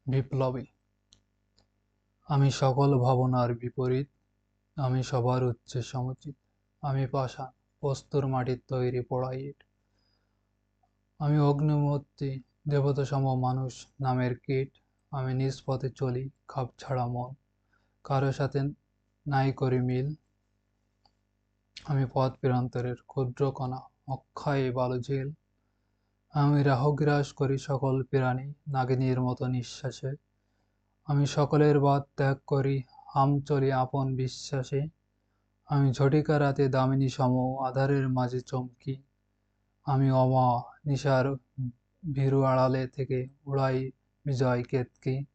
বিপ্লবী। আমি সকল ভাবনার বিপরীত, আমি সবার উচ্চে সমুচিত। আমি পাষাণ, প্রস্তর মাটির তৈরি পোড়া ইট। আমি অগ্নিমূর্তি, দেবতাসম মানুষ নামের কীট। আমি নিজ পথে চলি, খাপ ছাড়া মন, কারো সাথে নাই করি মিল। আমি পথ প্রান্তরের ক্ষুদ্র কণা, অক্ষয় বালুঝিল। আমি রাহুগ্রাস করি সকল প্রাণী, নাগিনীর মতো নিঃশ্বাসে। আমি সকলের বাদ ত্যাগ করি, হাম চলি আপন বিশ্বাসে। আমি ঝটিকা রাতে দামিনী সম, আধারের মাঝে চমকি। আমি অমা নিশার ভীরু আড়ালে থেকে উড়াই বিজয় কেতকি।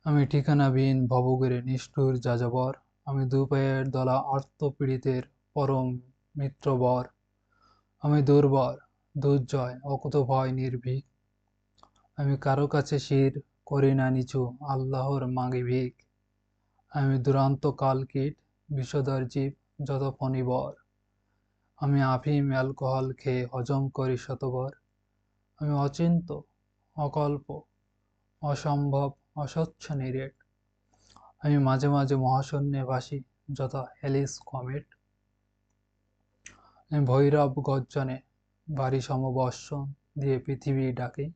আমি ঠিকানাবিহীন ভবঘুরে নিষ্ঠুর যাযাবর। আমি দুপায়ের দলা আর্তপীড়িতের পরম মিত্রবর। আমি দুর্বর, দুর্জয়, অকুতভয় নির্ভীক। আমি কারো কাছে শির করি না নিচু, আল্লাহর মাগি ভিক। আমি দুরান্ত কালকীট, বিষধর জীব, যত ফণিবর। আমি আফিম অ্যালকোহল খেয়ে হজম করি শতবার। আমি অচিন্ত, অকল্প, অসম্ভব, অস্বচ্ছ নিরেট। আমি মাঝে মাঝে মহাশূন্যে ভাসি, যথা হেলিস কমেট। আমি ভৈরব গর্জনে ভারী সমবর্ষণ দিয়ে পৃথিবী ডাকি।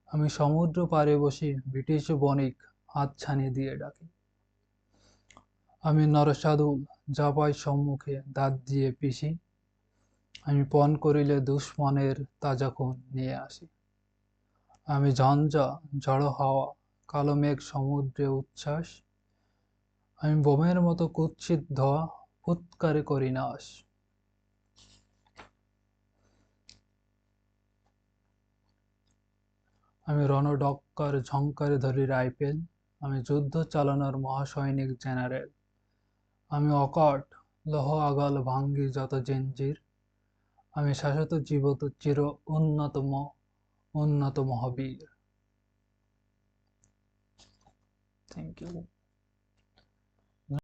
আমি সমুদ্র পাড়ে বসি, ব্রিটিশ বণিক হাতছানি দিয়ে ডাকি। আমি নরসাধু, যা পাই সম্মুখে দাঁত দিয়ে পিষি। আমি পণ করিলে দুশ্মনের তাজা খুন নিয়ে আসি। আমি ঝঞ্ঝা, ঝড়ো হাওয়া, কালো মেঘ সমুদ্রে উচ্ছ্বাস। আমি বোমের মতো কুৎসিত ধোয়া, ফুৎকারে করি নাশ। আমি রণডক্কর ঝংকারে ধরি রাইফেল। আমি যুদ্ধ চালানোর মহাসৈনিক জেনারেল। আমি অকট, লৌহ আগাল ভাঙ্গি যত জঞ্জির। আমি শাশ্বত জীবত চির উন্নত মহাবীর। Thank you.